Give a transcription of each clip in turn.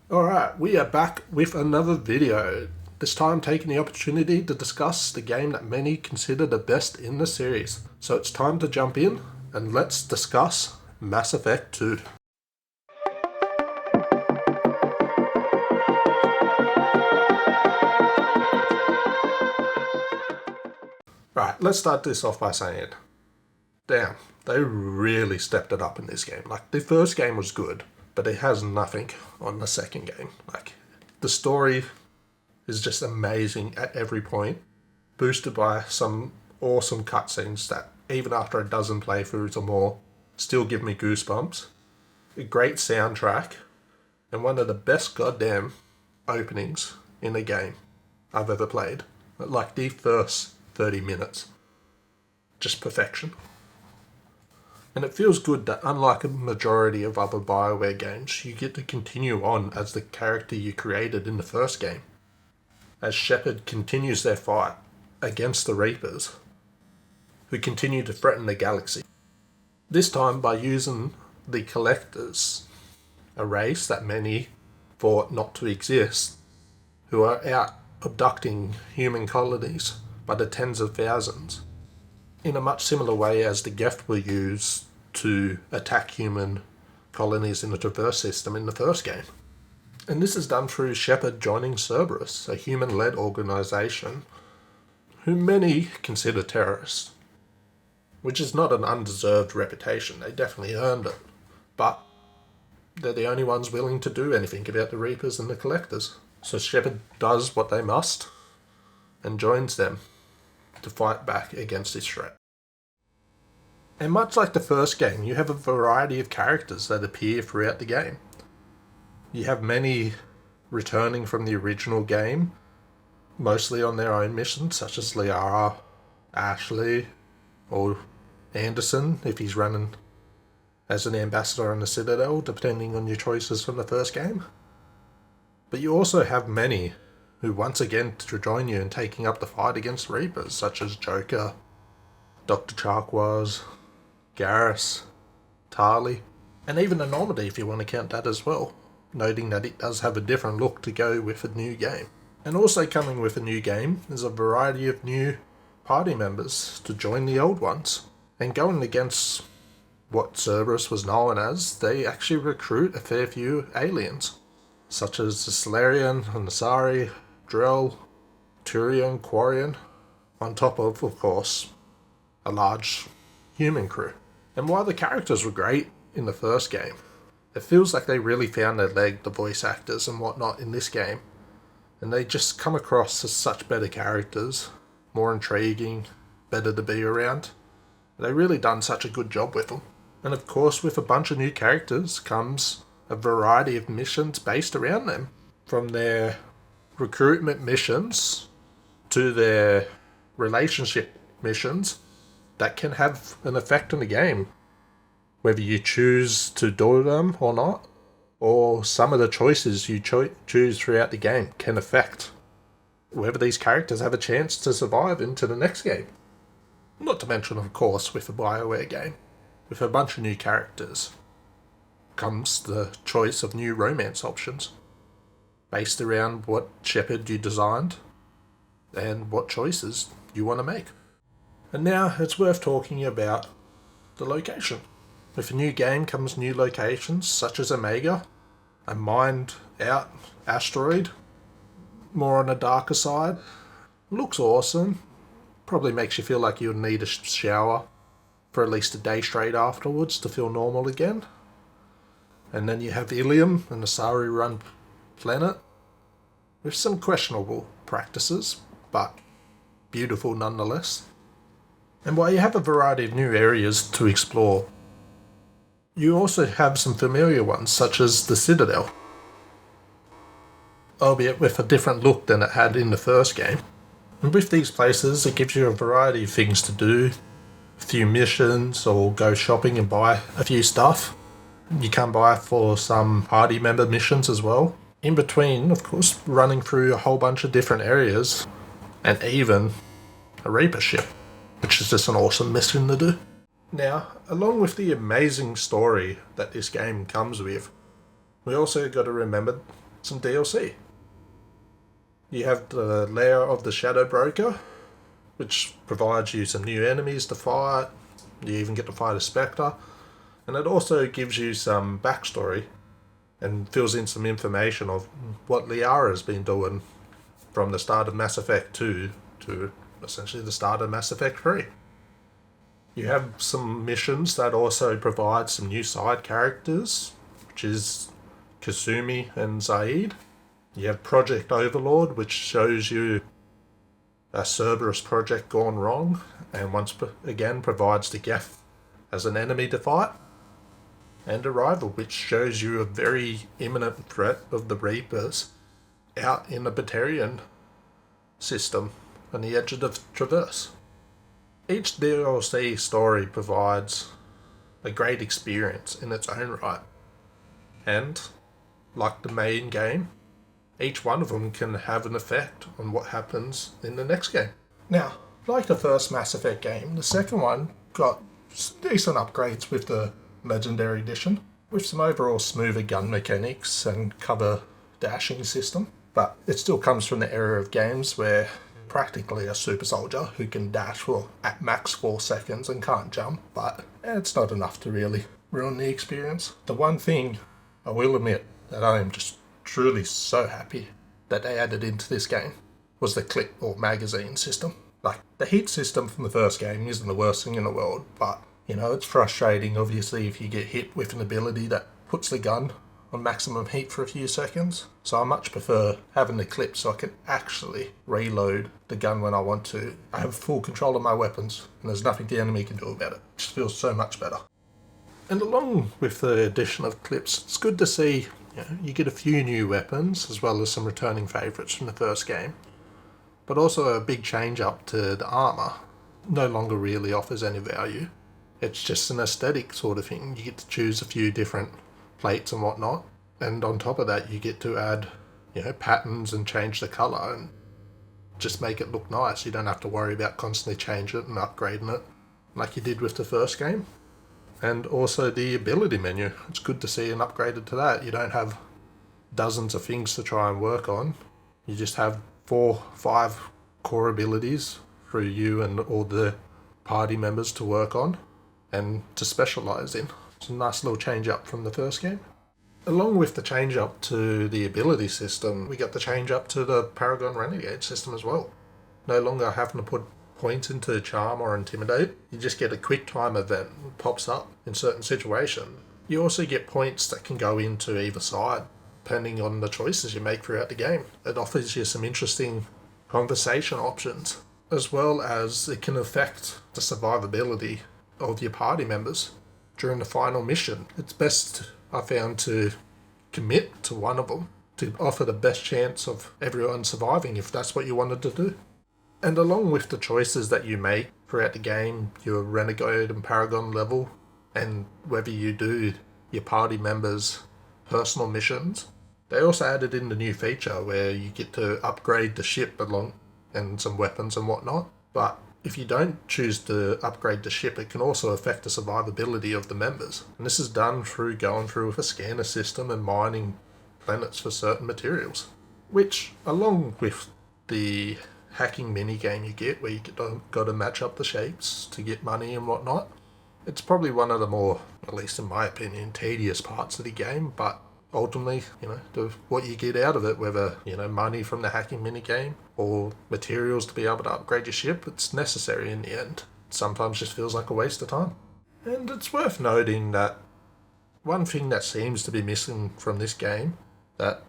Alright, we are back with another video. This time taking the opportunity to discuss the game that many consider the best in the series. So it's time to jump in and let's discuss Mass Effect 2. Right, let's start this off by saying, damn, they really stepped it up in this game. Like, the first game was good, but it has nothing on the second game. Like, the story is just amazing at every point, boosted by some awesome cutscenes that, even after a dozen playthroughs or more, still give me goosebumps. A great soundtrack, and one of the best goddamn openings in a game I've ever played. Like, the first 30 minutes. Just perfection. And it feels good that, unlike a majority of other Bioware games, you get to continue on as the character you created in the first game, as Shepard continues their fight against the Reapers, who continue to threaten the galaxy. This time by using the Collectors, a race that many thought not to exist, who are out abducting human colonies by the tens of thousands, in a much similar way as the Geth were used to attack human colonies in the Traverse system in the first game. And this is done through Shepard joining Cerberus, a human-led organisation who many consider terrorists, which is not an undeserved reputation. They definitely earned it, but they're the only ones willing to do anything about the Reapers and the Collectors. So Shepard does what they must and joins them to fight back against this threat. And much like the first game, you have a variety of characters that appear throughout the game. You have many returning from the original game, mostly on their own missions, such as Liara, Ashley, or Anderson, if he's running as an ambassador on the Citadel, depending on your choices from the first game. But you also have many who once again to join you in taking up the fight against Reapers, such as Joker, Dr. Charquoise, Garrus, Tali, and even Anomedy if you want to count that as well, noting that it does have a different look to go with a new game. And also coming with a new game is a variety of new party members to join the old ones. And going against what Cerberus was known as, they actually recruit a fair few aliens, such as the Salarian, Anasari, Drell, Turian, Quarian, on top of course, a large human crew. And while the characters were great in the first game, it feels like they really found their leg, the voice actors and whatnot, in this game. And they just come across as such better characters, more intriguing, better to be around. They really done such a good job with them. And of course, with a bunch of new characters comes a variety of missions based around them, from their recruitment missions to their relationship missions that can have an effect on the game, whether you choose to do them or not, or some of the choices you choose throughout the game can affect whether these characters have a chance to survive into the next game. Not to mention, of course, with a Bioware game, with a bunch of new characters, comes the choice of new romance options, based around what Shepard you designed, and what choices you want to make. And now it's worth talking about the location. With a new game comes new locations, such as Omega, a mined-out asteroid, more on the darker side. Looks awesome. Probably makes you feel like you'll need a shower for at least a day straight afterwards to feel normal again. And then you have Ilium, an Asari-run planet, with some questionable practices, but beautiful nonetheless. And while you have a variety of new areas to explore, you also have some familiar ones, such as the Citadel, albeit with a different look than it had in the first game. And with these places, it gives you a variety of things to do, a few missions, or go shopping and buy a few stuff. You can buy for some party member missions as well. In between, of course, running through a whole bunch of different areas, and even a Reaper ship, which is just an awesome mission to do. Now, along with the amazing story that this game comes with, we also got to remember some DLC. You have the Lair of the Shadow Broker, which provides you some new enemies to fight. You even get to fight a Spectre. And it also gives you some backstory and fills in some information of what Liara's been doing from the start of Mass Effect 2 to essentially the start of Mass Effect 3. You have some missions that also provide some new side characters, which is Kasumi and Zaid. You have Project Overlord, which shows you a Cerberus project gone wrong, and once again provides the Geth as an enemy to fight. And Arrival, which shows you a very imminent threat of the Reapers out in the Batarian system on the edge of the Traverse. Each DLC story provides a great experience in its own right, and like the main game, each one of them can have an effect on what happens in the next game. Now, like the first Mass Effect game, the second one got decent upgrades with the Legendary Edition, with some overall smoother gun mechanics and cover dashing system, but it still comes from the era of games where practically a super soldier who can dash for at max 4 seconds and can't jump, but it's not enough to really ruin the experience. The one thing I will admit that I am just truly so happy that they added into this game was the clip or magazine system. Like, the heat system from the first game isn't the worst thing in the world, but it's frustrating obviously if you get hit with an ability that puts the gun on maximum heat for a few seconds. So I much prefer having the clip so I can actually reload the gun when I want to. I have full control of my weapons and there's nothing the enemy can do about it. It just feels so much better. And along with the addition of clips, it's good to see you get a few new weapons as well as some returning favourites from the first game. But also a big change up to the armour. No longer really offers any value. It's just an aesthetic sort of thing. You get to choose a few different plates and whatnot, and on top of that you get to add patterns and change the colour and just make it look nice. You don't have to worry about constantly changing it and upgrading it like you did with the first game. And also the ability menu, it's good to see an upgraded to that. You don't have dozens of things to try and work on. You just have 4-5 core abilities for you and all the party members to work on and to specialise in. It's a nice little change up from the first game. Along with the change up to the ability system, we got the change up to the Paragon Renegade system as well. No longer having to put points into Charm or Intimidate. You just get a quick time event that pops up in certain situations. You also get points that can go into either side, depending on the choices you make throughout the game. It offers you some interesting conversation options, as well as it can affect the survivability of your party members during the final mission. It's best, I found, to commit to one of them to offer the best chance of everyone surviving if that's what you wanted to do. And along with the choices that you make throughout the game, your Renegade and Paragon level, and whether you do your party members' personal missions, they also added in the new feature where you get to upgrade the ship along and some weapons and whatnot. But if you don't choose to upgrade the ship, it can also affect the survivability of the members. And this is done through going through a scanner system and mining planets for certain materials. Which, along with the hacking minigame you get, where you got to match up the shapes to get money and whatnot, it's probably one of the more, at least in my opinion, tedious parts of the game, but ultimately, what you get out of it, whether, money from the hacking minigame or materials to be able to upgrade your ship, it's necessary in the end. It sometimes just feels like a waste of time. And it's worth noting that one thing that seems to be missing from this game that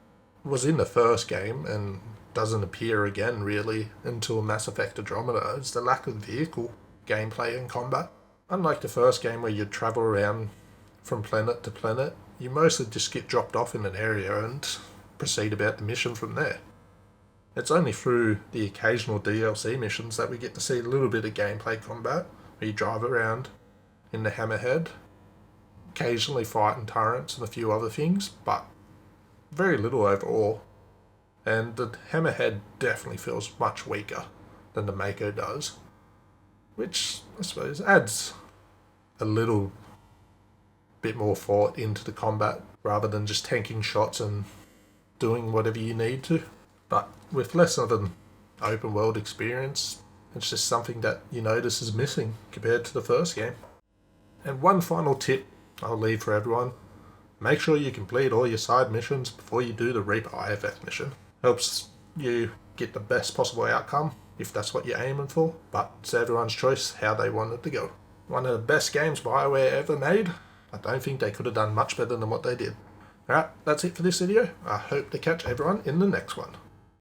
was in the first game and doesn't appear again really until Mass Effect Andromeda is the lack of vehicle gameplay and combat. Unlike the first game where you travel around from planet to planet, you mostly just get dropped off in an area and proceed about the mission from there. It's only through the occasional DLC missions that we get to see a little bit of gameplay combat, where you drive around in the Hammerhead, occasionally fighting turrets and a few other things, but very little overall. And the Hammerhead definitely feels much weaker than the Mako does, which I suppose adds a little bit more thought into the combat rather than just tanking shots and doing whatever you need to. But with less of an open world experience, it's just something that you notice is missing compared to the first game. And one final tip I'll leave for everyone. Make sure you complete all your side missions before you do the Reaper IFF mission. Helps you get the best possible outcome if that's what you're aiming for, but it's everyone's choice how they want it to go. One of the best games Bioware ever made. I don't think they could have done much better than what they did. Alright, that's it for this video. I hope to catch everyone in the next one.